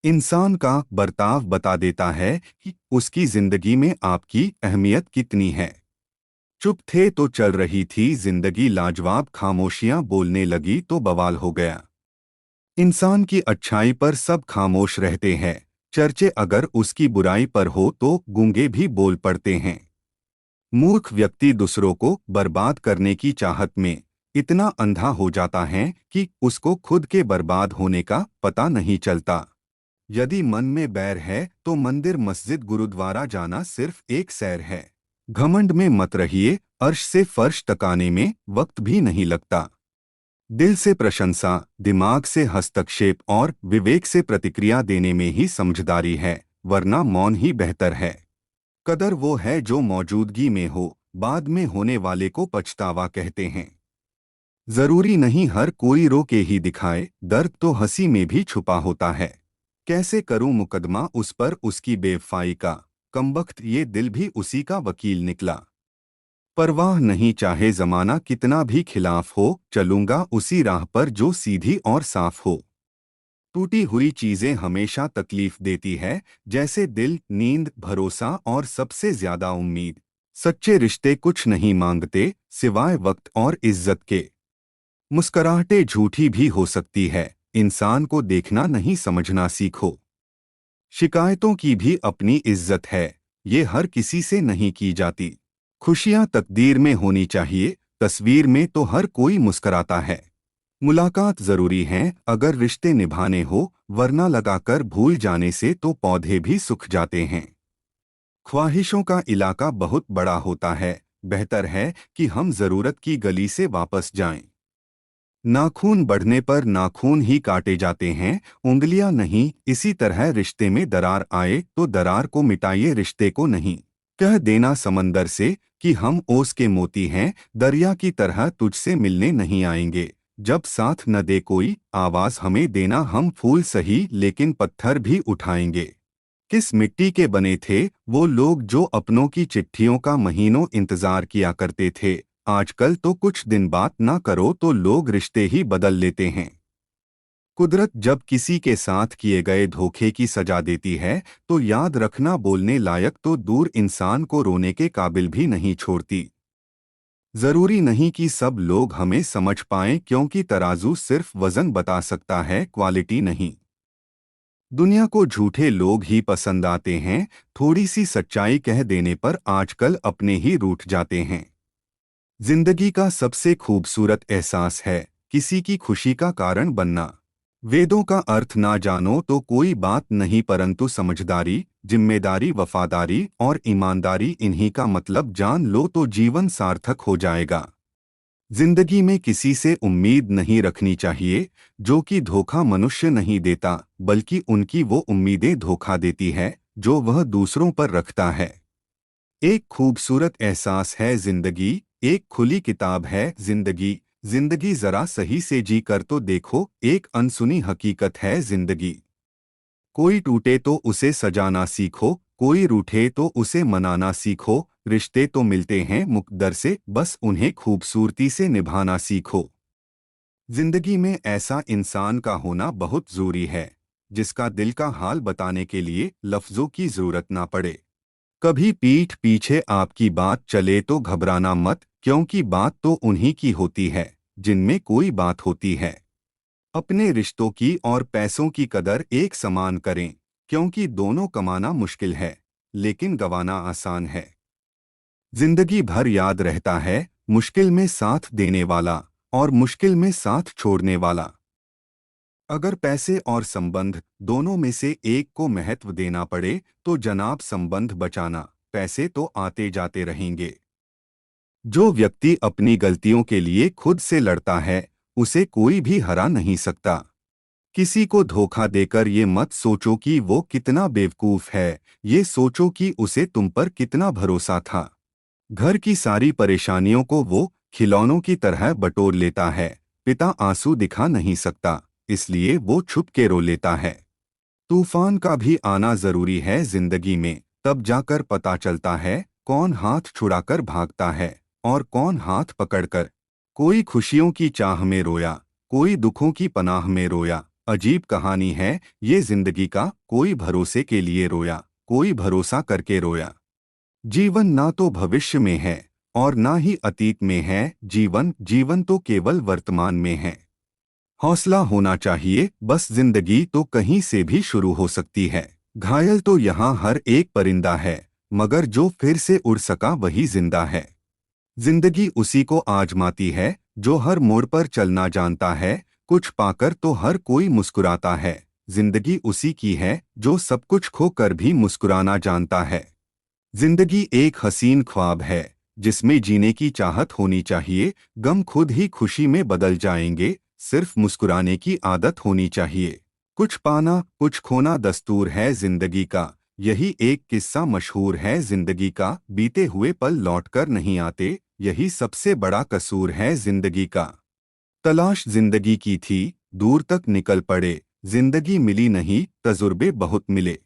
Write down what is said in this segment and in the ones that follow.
इंसान का बर्ताव बता देता है कि उसकी जिंदगी में आपकी अहमियत कितनी है। चुप थे तो चल रही थी जिंदगी, लाजवाब खामोशियां बोलने लगी तो बवाल हो गया। इंसान की अच्छाई पर सब खामोश रहते हैं, चर्चे अगर उसकी बुराई पर हो तो गूंगे भी बोल पड़ते हैं। मूर्ख व्यक्ति दूसरों को बर्बाद करने की चाहत में इतना अंधा हो जाता है कि उसको खुद के बर्बाद होने का पता नहीं चलता। यदि मन में बैर है तो मंदिर मस्जिद गुरुद्वारा जाना सिर्फ एक सैर है। घमंड में मत रहिए, अर्श से फर्श तकाने में वक्त भी नहीं लगता। दिल से प्रशंसा, दिमाग से हस्तक्षेप और विवेक से प्रतिक्रिया देने में ही समझदारी है, वरना मौन ही बेहतर है। कदर वो है जो मौजूदगी में हो, बाद में होने वाले को पछतावा कहते हैं। जरूरी नहीं हर कोई रो के ही दिखाए, दर्द तो हंसी में भी छुपा होता है। कैसे करूं मुकदमा उस पर उसकी बेवफाई का, कमबख्त ये दिल भी उसी का वकील निकला। परवाह नहीं चाहे जमाना कितना भी खिलाफ हो, चलूंगा उसी राह पर जो सीधी और साफ हो। टूटी हुई चीजें हमेशा तकलीफ देती है, जैसे दिल, नींद, भरोसा और सबसे ज्यादा उम्मीद। सच्चे रिश्ते कुछ नहीं मांगते सिवाय वक्त और इज्जत के। मुस्कुराहटें झूठी भी हो सकती है, इंसान को देखना नहीं समझना सीखो। शिकायतों की भी अपनी इज्जत है, ये हर किसी से नहीं की जाती। खुशियां तकदीर में होनी चाहिए, तस्वीर में तो हर कोई मुस्कुराता है। मुलाकात जरूरी है अगर रिश्ते निभाने हो, वरना लगाकर भूल जाने से तो पौधे भी सूख जाते हैं। ख्वाहिशों का इलाका बहुत बड़ा होता है, बेहतर है कि हम जरूरत की गली से वापस जाएं। नाखून बढ़ने पर नाखून ही काटे जाते हैं, उंगलियां नहीं। इसी तरह रिश्ते में दरार आए तो दरार को मिटाइए, रिश्ते को नहीं। कह देना समंदर से कि हम ओस के मोती हैं, दरिया की तरह तुझसे मिलने नहीं आएंगे। जब साथ न दे कोई, आवाज हमें देना, हम फूल सही लेकिन पत्थर भी उठाएंगे। किस मिट्टी के बने थे वो लोग जो अपनों की चिट्ठियों का महीनों इंतजार किया करते थे। आजकल तो कुछ दिन बात ना करो तो लोग रिश्ते ही बदल लेते हैं। कुदरत जब किसी के साथ किए गए धोखे की सजा देती है तो याद रखना, बोलने लायक तो दूर, इंसान को रोने के काबिल भी नहीं छोड़ती। जरूरी नहीं कि सब लोग हमें समझ पाएं, क्योंकि तराजू सिर्फ वजन बता सकता है, क्वालिटी नहीं। दुनिया को झूठे लोग ही पसंद आते हैं, थोड़ी सी सच्चाई कह देने पर आजकल अपने ही रूठ जाते हैं। जिंदगी का सबसे खूबसूरत एहसास है किसी की खुशी का कारण बनना। वेदों का अर्थ ना जानो तो कोई बात नहीं, परंतु समझदारी, जिम्मेदारी, वफादारी और ईमानदारी, इन्हीं का मतलब जान लो तो जीवन सार्थक हो जाएगा। जिंदगी में किसी से उम्मीद नहीं रखनी चाहिए, जो कि धोखा मनुष्य नहीं देता, बल्कि उनकी वो उम्मीदें धोखा देती है जो वह दूसरों पर रखता है। एक खूबसूरत एहसास है जिंदगी, एक खुली किताब है जिंदगी। जिंदगी जरा सही से जी कर तो देखो, एक अनसुनी हकीकत है जिंदगी। कोई टूटे तो उसे सजाना सीखो, कोई रूठे तो उसे मनाना सीखो। रिश्ते तो मिलते हैं मुकद्दर से, बस उन्हें खूबसूरती से निभाना सीखो। जिंदगी में ऐसा इंसान का होना बहुत जरूरी है जिसका दिल का हाल बताने के लिए लफ्जों की जरूरत ना पड़े। कभी पीठ पीछे आपकी बात चले तो घबराना मत, क्योंकि बात तो उन्हीं की होती है जिनमें कोई बात होती है। अपने रिश्तों की और पैसों की कदर एक समान करें, क्योंकि दोनों कमाना मुश्किल है लेकिन गंवाना आसान है। जिंदगी भर याद रहता है मुश्किल में साथ देने वाला और मुश्किल में साथ छोड़ने वाला। अगर पैसे और संबंध दोनों में से एक को महत्व देना पड़े तो जनाब संबंध बचाना, पैसे तो आते जाते रहेंगे। जो व्यक्ति अपनी गलतियों के लिए खुद से लड़ता है उसे कोई भी हरा नहीं सकता। किसी को धोखा देकर ये मत सोचो कि वो कितना बेवकूफ है, ये सोचो कि उसे तुम पर कितना भरोसा था। घर की सारी परेशानियों को वो खिलौनों की तरह बटोर लेता है। पिता आंसू दिखा नहीं सकता, इसलिए वो छुप के रो लेता है। तूफान का भी आना जरूरी है जिंदगी में, तब जाकर पता चलता है कौन हाथ छुड़ाकर भागता है और कौन हाथ पकड़कर। कोई खुशियों की चाह में रोया, कोई दुखों की पनाह में रोया, अजीब कहानी है ये जिंदगी का, कोई भरोसे के लिए रोया, कोई भरोसा करके रोया। जीवन ना तो भविष्य में है और ना ही अतीत में है, जीवन जीवन तो केवल वर्तमान में है। हौसला होना चाहिए, बस जिंदगी तो कहीं से भी शुरू हो सकती है। घायल तो यहाँ हर एक परिंदा है, मगर जो फिर से उड़ सका वही जिंदा है। जिंदगी उसी को आजमाती है जो हर मोड़ पर चलना जानता है, कुछ पाकर तो हर कोई मुस्कुराता है। जिंदगी उसी की है जो सब कुछ खोकर भी मुस्कुराना जानता है। जिंदगी एक हसीन ख्वाब है जिसमें जीने की चाहत होनी चाहिए, गम खुद ही खुशी में बदल जाएंगे, सिर्फ मुस्कुराने की आदत होनी चाहिए। कुछ पाना कुछ खोना दस्तूर है जिंदगी का, यही एक किस्सा मशहूर है जिंदगी का, बीते हुए पल लौटकर नहीं आते, यही सबसे बड़ा कसूर है जिंदगी का। तलाश जिंदगी की थी, दूर तक निकल पड़े, जिंदगी मिली नहीं, तजुर्बे बहुत मिले।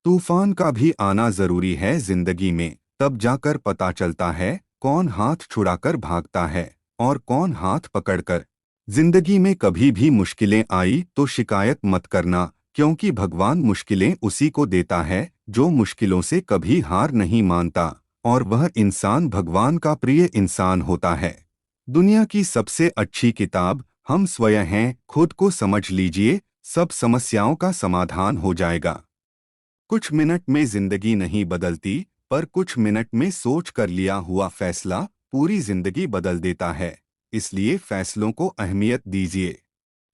तूफान का भी आना जरूरी है जिंदगी में, तब जाकर पता चलता है कौन हाथ छुड़ाकर भागता है और कौन हाथ पकड़कर। जिंदगी में कभी भी मुश्किलें आई तो शिकायत मत करना, क्योंकि भगवान मुश्किलें उसी को देता है जो मुश्किलों से कभी हार नहीं मानता, और वह इंसान भगवान का प्रिय इंसान होता है। दुनिया की सबसे अच्छी किताब हम स्वयं हैं, खुद को समझ लीजिए, सब समस्याओं का समाधान हो जाएगा। कुछ मिनट में जिंदगी नहीं बदलती, पर कुछ मिनट में सोच कर लिया हुआ फैसला पूरी जिंदगी बदल देता है, इसलिए फैसलों को अहमियत दीजिए।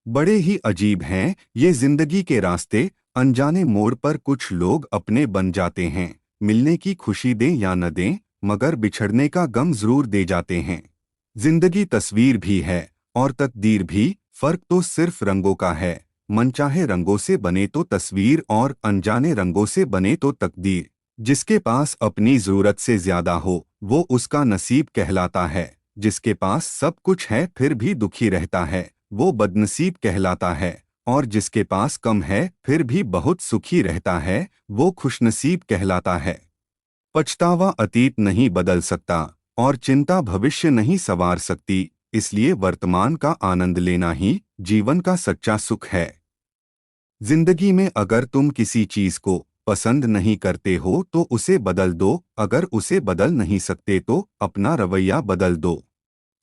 बड़े ही अजीब हैं ये जिंदगी के रास्ते, अनजाने मोड़ पर कुछ लोग अपने बन जाते हैं, मिलने की खुशी दें या न दें, मगर बिछड़ने का गम जरूर दे जाते हैं। जिंदगी तस्वीर भी है और तकदीर भी, फर्क तो सिर्फ रंगों का है, मनचाहे रंगों से बने तो तस्वीर और अनजाने रंगों से बने तो तकदीर। जिसके पास अपनी जरूरत से ज्यादा हो वो उसका नसीब कहलाता है, जिसके पास सब कुछ है फिर भी दुखी रहता है वो बदनसीब कहलाता है, और जिसके पास कम है फिर भी बहुत सुखी रहता है वो खुशनसीब कहलाता है। पछतावा अतीत नहीं बदल सकता और चिंता भविष्य नहीं संवार सकती, इसलिए वर्तमान का आनंद लेना ही जीवन का सच्चा सुख है। जिंदगी में अगर तुम किसी चीज को पसंद नहीं करते हो तो उसे बदल दो, अगर उसे बदल नहीं सकते तो अपना रवैया बदल दो।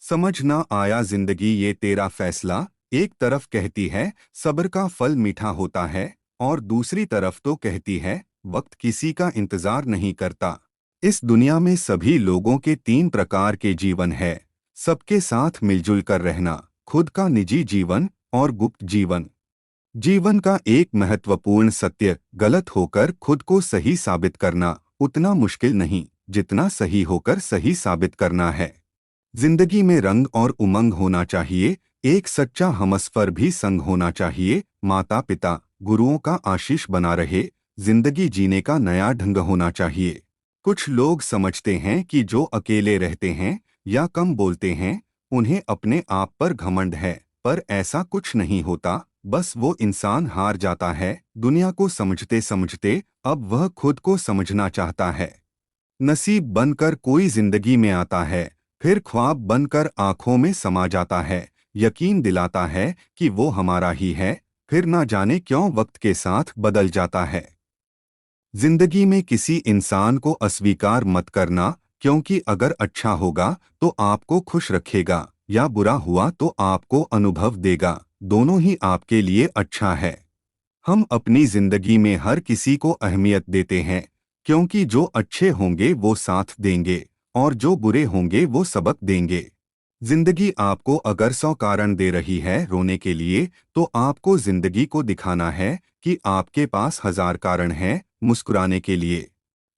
समझ ना आया जिंदगी ये तेरा फैसला, एक तरफ कहती है सब्र का फल मीठा होता है, और दूसरी तरफ तो कहती है वक्त किसी का इंतजार नहीं करता। इस दुनिया में सभी लोगों के तीन प्रकार के जीवन है, सबके साथ मिलजुल कर रहना, खुद का निजी जीवन और गुप्त जीवन। जीवन का एक महत्वपूर्ण सत्य, गलत होकर खुद को सही साबित करना उतना मुश्किल नहीं जितना सही होकर सही साबित करना है। जिंदगी में रंग और उमंग होना चाहिए, एक सच्चा हमसफर भी संग होना चाहिए, माता पिता गुरुओं का आशीष बना रहे, जिंदगी जीने का नया ढंग होना चाहिए। कुछ लोग समझते हैं कि जो अकेले रहते हैं या कम बोलते हैं उन्हें अपने आप पर घमंड है, पर ऐसा कुछ नहीं होता, बस वो इंसान हार जाता है। दुनिया को समझते समझते अब वह खुद को समझना चाहता है। नसीब बनकर कोई जिंदगी में आता है, फिर ख्वाब बनकर आंखों में समा जाता है, यकीन दिलाता है कि वो हमारा ही है, फिर ना जाने क्यों वक्त के साथ बदल जाता है। जिंदगी में किसी इंसान को अस्वीकार मत करना, क्योंकि अगर अच्छा होगा तो आपको खुश रखेगा या बुरा हुआ तो आपको अनुभव देगा, दोनों ही आपके लिए अच्छा है। हम अपनी जिंदगी में हर किसी को अहमियत देते हैं, क्योंकि जो अच्छे होंगे वो साथ देंगे और जो बुरे होंगे वो सबक देंगे। जिंदगी आपको अगर 100 कारण दे रही है रोने के लिए, तो आपको जिंदगी को दिखाना है कि आपके पास 1000 कारण हैं मुस्कुराने के लिए।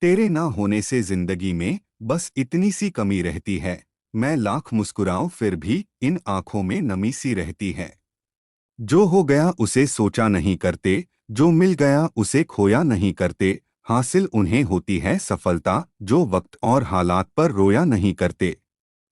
तेरे ना होने से जिंदगी में बस इतनी सी कमी रहती है, मैं लाख मुस्कुराऊं फिर भी इन आंखों में नमी सी रहती है। जो हो गया उसे सोचा नहीं करते, जो मिल गया उसे खोया नहीं करते, हासिल उन्हें होती है सफलता जो वक्त और हालात पर रोया नहीं करते।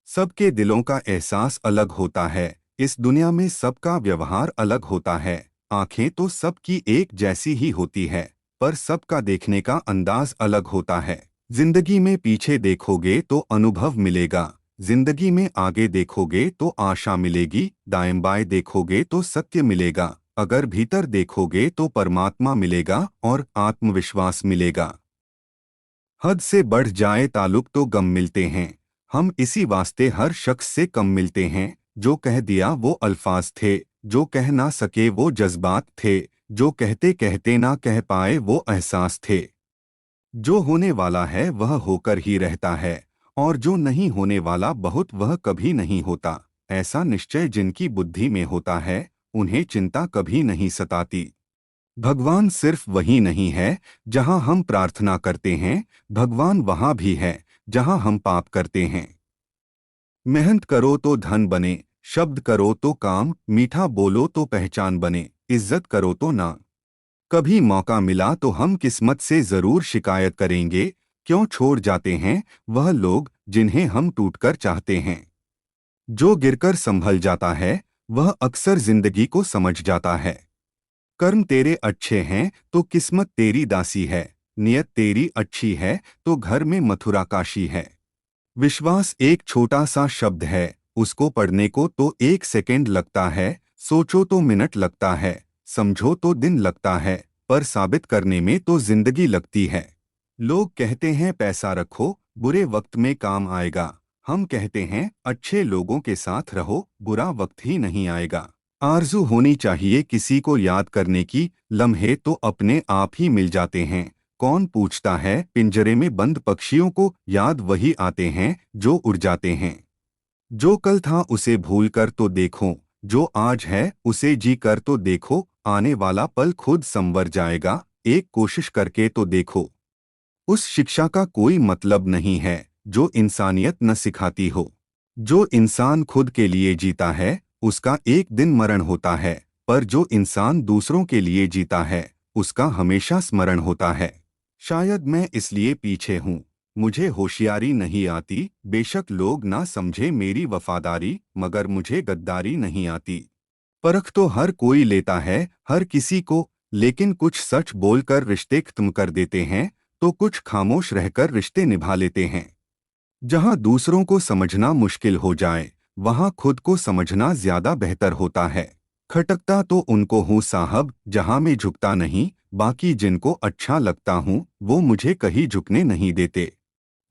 सबके दिलों का एहसास अलग होता है, इस दुनिया में सबका व्यवहार अलग होता है। आंखें तो सबकी एक जैसी ही होती है, पर सबका देखने का अंदाज अलग होता है। जिंदगी में पीछे देखोगे तो अनुभव मिलेगा, जिंदगी में आगे देखोगे तो आशा मिलेगी, दाएं बाएं देखोगे तो सत्य मिलेगा, अगर भीतर देखोगे तो परमात्मा मिलेगा और आत्मविश्वास मिलेगा। हद से बढ़ जाए ताल्लुक तो गम मिलते हैं। हम इसी वास्ते हर शख्स से कम मिलते हैं। जो कह दिया वो अल्फाज थे, जो कह ना सके वो जज्बात थे, जो कहते कहते ना कह पाए वो एहसास थे। जो होने वाला है वह होकर ही रहता है, और जो नहीं होने वाला बहुत वह कभी नहीं होता। ऐसा निश्चय जिनकी बुद्धि में होता है, उन्हें चिंता कभी नहीं सताती। भगवान सिर्फ वही नहीं है जहां हम प्रार्थना करते हैं, भगवान वहां भी है जहां हम पाप करते हैं। मेहनत करो तो धन बने, शब्द करो तो काम, मीठा बोलो तो पहचान बने, इज्जत करो तो ना। कभी मौका मिला तो हम किस्मत से जरूर शिकायत करेंगे, क्यों छोड़ जाते हैं वह लोग जिन्हें हम टूटकर चाहते हैं। जो गिरकर संभल जाता है वह अक्सर जिंदगी को समझ जाता है। कर्म तेरे अच्छे हैं तो किस्मत तेरी दासी है, नियत तेरी अच्छी है तो घर में मथुरा काशी है। विश्वास एक छोटा सा शब्द है, उसको पढ़ने को तो 1 सेकंड लगता है, सोचो तो मिनट लगता है, समझो तो दिन लगता है, पर साबित करने में तो जिंदगी लगती है। लोग कहते हैं पैसा रखो, बुरे वक्त में काम आएगा। हम कहते हैं अच्छे लोगों के साथ रहो, बुरा वक्त ही नहीं आएगा। आरज़ू होनी चाहिए किसी को याद करने की, लम्हे तो अपने आप ही मिल जाते हैं। कौन पूछता है पिंजरे में बंद पक्षियों को, याद वही आते हैं जो उड़ जाते हैं। जो कल था उसे भूल कर तो देखो, जो आज है उसे जी कर तो देखो, आने वाला पल खुद संवर जाएगा, एक कोशिश करके तो देखो। उस शिक्षा का कोई मतलब नहीं है जो इंसानियत न सिखाती हो। जो इंसान खुद के लिए जीता है उसका एक दिन मरण होता है, पर जो इंसान दूसरों के लिए जीता है उसका हमेशा स्मरण होता है। शायद मैं इसलिए पीछे हूँ, मुझे होशियारी नहीं आती। बेशक लोग ना समझे मेरी वफादारी, मगर मुझे गद्दारी नहीं आती। परख तो हर कोई लेता है हर किसी को, लेकिन कुछ सच बोलकर रिश्ते खत्म कर देते हैं तो कुछ खामोश रहकर रिश्ते निभा लेते हैं। जहां दूसरों को समझना मुश्किल हो जाए वहां खुद को समझना ज्यादा बेहतर होता है। खटकता तो उनको हूँ साहब जहां मैं झुकता नहीं, बाकी जिनको अच्छा लगता हूँ वो मुझे कहीं झुकने नहीं देते।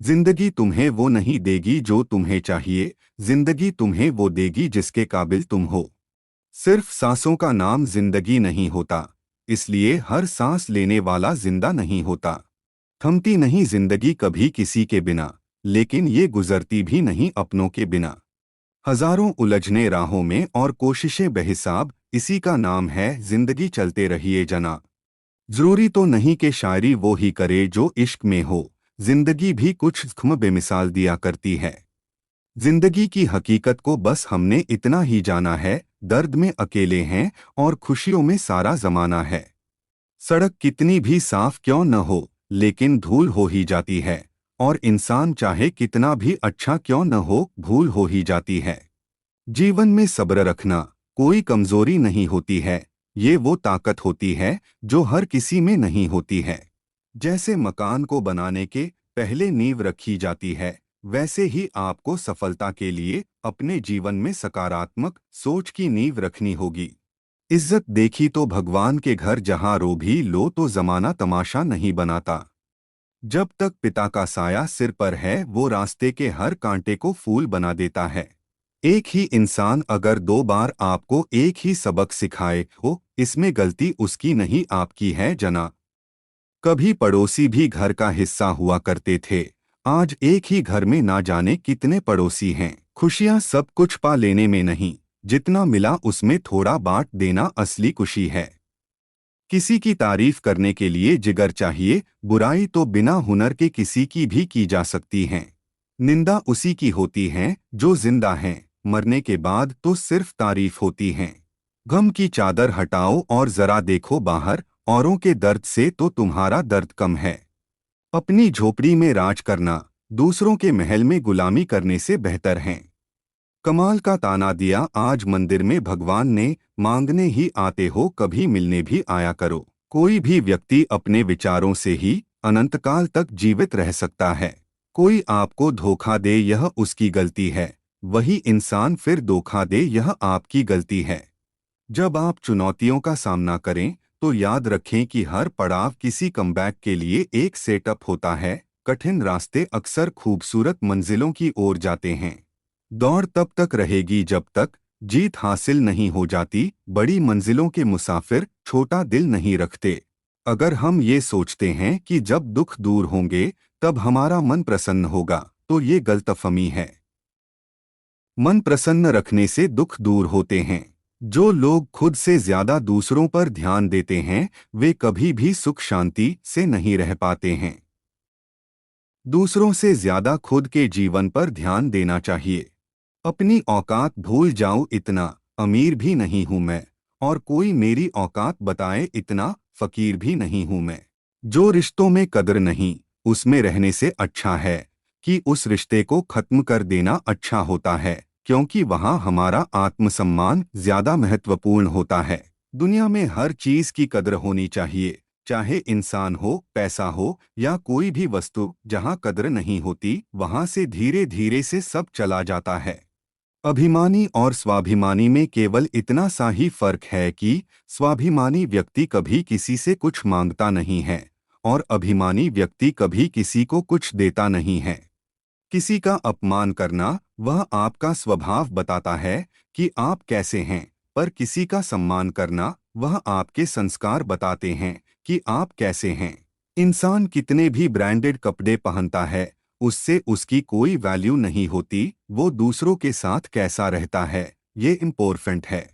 जिंदगी तुम्हें वो नहीं देगी जो तुम्हें चाहिए, जिंदगी तुम्हें वो देगी जिसके काबिल तुम हो। सिर्फ सांसों का नाम जिंदगी नहीं होता, इसलिए हर सांस लेने वाला जिंदा नहीं होता। थमती नहीं जिंदगी कभी किसी के बिना, लेकिन ये गुजरती भी नहीं अपनों के बिना। हजारों उलझने राहों में और कोशिशें बेहिसाब, इसी का नाम है जिंदगी। चलते रहिए जना। जरूरी तो नहीं कि शायरी वो ही करे जो इश्क में हो, जिंदगी भी कुछ ख्म बेमिसाल दिया करती है। जिंदगी की हकीकत को बस हमने इतना ही जाना है, दर्द में अकेले हैं और खुशियों में सारा जमाना है। सड़क कितनी भी साफ क्यों न हो, लेकिन धूल हो ही जाती है, और इंसान चाहे कितना भी अच्छा क्यों न हो, भूल हो ही जाती है। जीवन में सब्र रखना कोई कमजोरी नहीं होती है, ये वो ताकत होती है जो हर किसी में नहीं होती है। जैसे मकान को बनाने के पहले नींव रखी जाती है, वैसे ही आपको सफलता के लिए अपने जीवन में सकारात्मक सोच की नींव रखनी होगी। इज्जत देखी तो भगवान के घर, जहां रो भी लो तो जमाना तमाशा नहीं बनाता। जब तक पिता का साया सिर पर है वो रास्ते के हर कांटे को फूल बना देता है। एक ही इंसान अगर 2 बार आपको एक ही सबक सिखाए हो, इसमें गलती उसकी नहीं आपकी है जना। कभी पड़ोसी भी घर का हिस्सा हुआ करते थे, आज एक ही घर में ना जाने कितने पड़ोसी हैं। खुशियां सब कुछ पा लेने में नहीं, जितना मिला उसमें थोड़ा बांट देना असली खुशी है। किसी की तारीफ करने के लिए जिगर चाहिए, बुराई तो बिना हुनर के किसी की भी की जा सकती है। निंदा उसी की होती है जो जिंदा हैं, मरने के बाद तो सिर्फ तारीफ होती हैं। गम की चादर हटाओ और जरा देखो बाहर, औरों के दर्द से तो तुम्हारा दर्द कम है। अपनी झोपड़ी में राज करना दूसरों के महल में गुलामी करने से बेहतर है। कमाल का ताना दिया आज मंदिर में भगवान ने, मांगने ही आते हो कभी मिलने भी आया करो। कोई भी व्यक्ति अपने विचारों से ही अनंतकाल तक जीवित रह सकता है। कोई आपको धोखा दे यह उसकी गलती है, वही इंसान फिर धोखा दे यह आपकी गलती है। जब आप चुनौतियों का सामना करें तो याद रखें कि हर पड़ाव किसी कमबैक के लिए एक सेटअप होता है। कठिन रास्ते अक्सर खूबसूरत मंजिलों की ओर जाते हैं। दौड़ तब तक रहेगी जब तक जीत हासिल नहीं हो जाती। बड़ी मंजिलों के मुसाफिर छोटा दिल नहीं रखते। अगर हम ये सोचते हैं कि जब दुख दूर होंगे तब हमारा मन प्रसन्न होगा, तो ये गलतफहमी है। मन प्रसन्न रखने से दुख दूर होते हैं। जो लोग खुद से ज्यादा दूसरों पर ध्यान देते हैं वे कभी भी सुख शांति से नहीं रह पाते हैं। दूसरों से ज्यादा खुद के जीवन पर ध्यान देना चाहिए। अपनी औकात भूल जाऊं, इतना अमीर भी नहीं हूं मैं, और कोई मेरी औकात बताए, इतना फकीर भी नहीं हूं मैं। जो रिश्तों में कदर नहीं उसमें रहने से अच्छा है कि उस रिश्ते को खत्म कर देना अच्छा होता है, क्योंकि वहां हमारा आत्मसम्मान ज्यादा महत्वपूर्ण होता है। दुनिया में हर चीज की कदर होनी चाहिए, चाहे इंसान हो, पैसा हो या कोई भी वस्तु। जहां कदर नहीं होती वहां से धीरे धीरे से सब चला जाता है। अभिमानी और स्वाभिमानी में केवल इतना सा ही फर्क है कि स्वाभिमानी व्यक्ति कभी किसी से कुछ मांगता नहीं है और अभिमानी व्यक्ति कभी किसी को कुछ देता नहीं है। किसी का अपमान करना वह आपका स्वभाव बताता है कि आप कैसे हैं, पर किसी का सम्मान करना वह आपके संस्कार बताते हैं कि आप कैसे हैं। इंसान कितने भी ब्रांडेड कपड़े पहनता है, उससे उसकी कोई वैल्यू नहीं होती। वो दूसरों के साथ कैसा रहता है ये इम्पोर्टेंट है।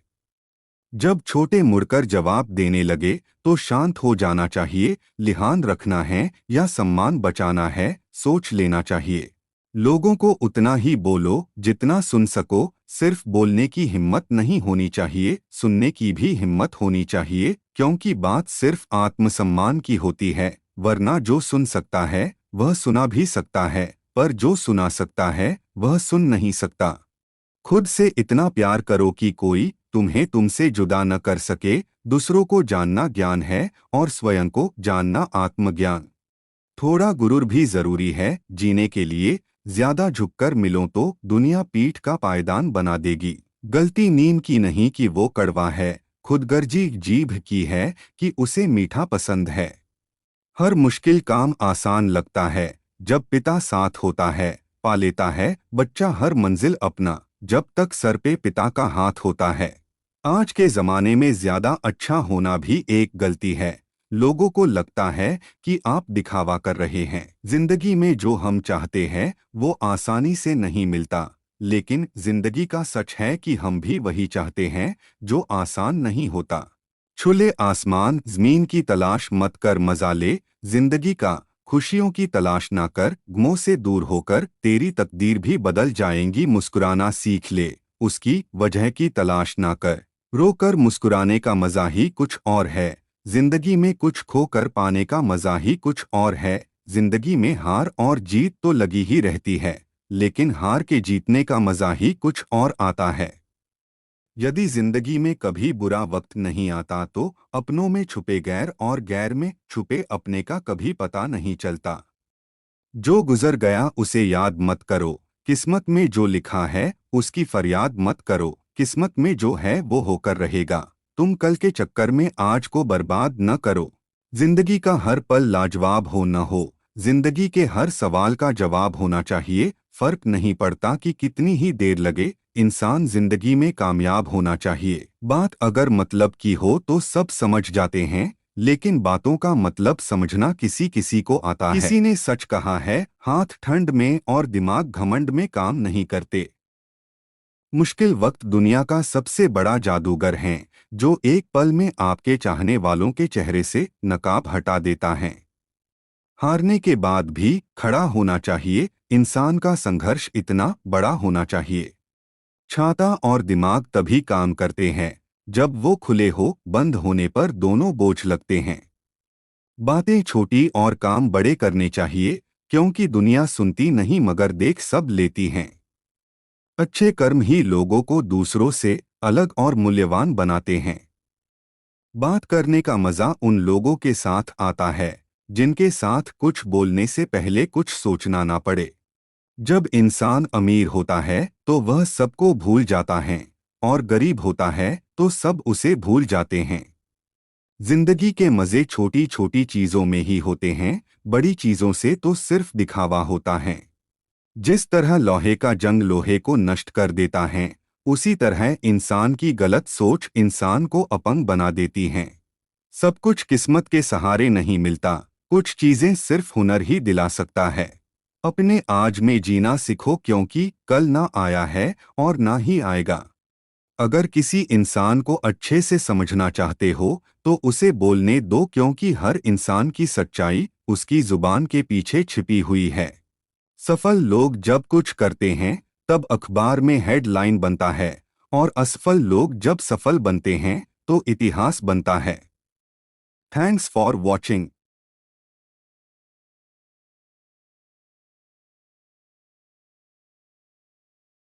जब छोटे मुड़कर जवाब देने लगे तो शांत हो जाना चाहिए। लिहान रखना है या सम्मान बचाना है, सोच लेना चाहिए। लोगों को उतना ही बोलो जितना सुन सको। सिर्फ बोलने की हिम्मत नहीं होनी चाहिए, सुनने की भी हिम्मत होनी चाहिए, क्योंकि बात सिर्फ आत्मसम्मान की होती है। वरना जो सुन सकता है वह सुना भी सकता है, पर जो सुना सकता है वह सुन नहीं सकता। खुद से इतना प्यार करो कि कोई तुम्हें तुमसे जुदा न कर सके। दूसरों को जानना ज्ञान है और स्वयं को जानना आत्मज्ञान। थोड़ा गुरूर भी जरूरी है जीने के लिए। ज्यादा झुककर मिलो तो दुनिया पीठ का पायदान बना देगी। गलती नीम की नहीं कि वो कड़वा है, खुदगर्जी जीभ की है कि उसे मीठा पसंद है। हर मुश्किल काम आसान लगता है जब पिता साथ होता है। पा लेता है बच्चा हर मंजिल अपना, जब तक सर पे पिता का हाथ होता है। आज के जमाने में ज्यादा अच्छा होना भी एक गलती है। लोगों को लगता है कि आप दिखावा कर रहे हैं। जिंदगी में जो हम चाहते हैं वो आसानी से नहीं मिलता, लेकिन जिंदगी का सच है कि हम भी वही चाहते हैं जो आसान नहीं होता। खुले आसमान जमीन की तलाश मत कर, मजा ले जिंदगी का। खुशियों की तलाश ना कर, गमों से दूर होकर तेरी तकदीर भी बदल जाएंगी। मुस्कुराना सीख ले, उसकी वजह की तलाश ना कर। रोकर मुस्कुराने का मजा ही कुछ और है। जिंदगी में कुछ खोकर पाने का मजा ही कुछ और है। जिंदगी में हार और जीत तो लगी ही रहती है, लेकिन हार के जीतने का मजा ही कुछ और आता है। यदि जिंदगी में कभी बुरा वक्त नहीं आता तो अपनों में छुपे गैर और गैर में छुपे अपने का कभी पता नहीं चलता। जो गुजर गया उसे याद मत करो, किस्मत में जो लिखा है उसकी फरियाद मत करो। किस्मत में जो है वो होकर रहेगा, तुम कल के चक्कर में आज को बर्बाद न करो। जिंदगी का हर पल लाजवाब हो न हो, जिंदगी के हर सवाल का जवाब होना चाहिए। फर्क नहीं पड़ता कि कितनी ही देर लगे, इंसान जिंदगी में कामयाब होना चाहिए। बात अगर मतलब की हो तो सब समझ जाते हैं, लेकिन बातों का मतलब समझना किसी किसी को आता है। किसी ने सच कहा है, हाथ ठंड में और दिमाग घमंड में काम नहीं करते। मुश्किल वक्त दुनिया का सबसे बड़ा जादूगर है, जो एक पल में आपके चाहने वालों के चेहरे से नकाब हटा देता है। हारने के बाद भी खड़ा होना चाहिए। इंसान का संघर्ष इतना बड़ा होना चाहिए। छाता और दिमाग तभी काम करते हैं जब वो खुले हो, बंद होने पर दोनों बोझ लगते हैं। बातें छोटी और काम बड़े करने चाहिए, क्योंकि दुनिया सुनती नहीं मगर देख सब लेती हैं। अच्छे कर्म ही लोगों को दूसरों से अलग और मूल्यवान बनाते हैं। बात करने का मजा उन लोगों के साथ आता है जिनके साथ कुछ बोलने से पहले कुछ सोचना ना पड़े। जब इंसान अमीर होता है तो वह सबको भूल जाता है और गरीब होता है तो सब उसे भूल जाते हैं। जिंदगी के मजे छोटी छोटी चीजों में ही होते हैं, बड़ी चीजों से तो सिर्फ दिखावा होता है। जिस तरह लोहे का जंग लोहे को नष्ट कर देता है, उसी तरह इंसान की गलत सोच इंसान को अपंग बना देती है। सब कुछ किस्मत के सहारे नहीं मिलता, कुछ चीजें सिर्फ हुनर ही दिला सकता है। अपने आज में जीना सीखो, क्योंकि कल ना आया है और ना ही आएगा। अगर किसी इंसान को अच्छे से समझना चाहते हो तो उसे बोलने दो, क्योंकि हर इंसान की सच्चाई उसकी जुबान के पीछे छिपी हुई है। सफल लोग जब कुछ करते हैं तब अखबार में हेडलाइन बनता है, और असफल लोग जब सफल बनते हैं तो इतिहास बनता है। Thanks for watching.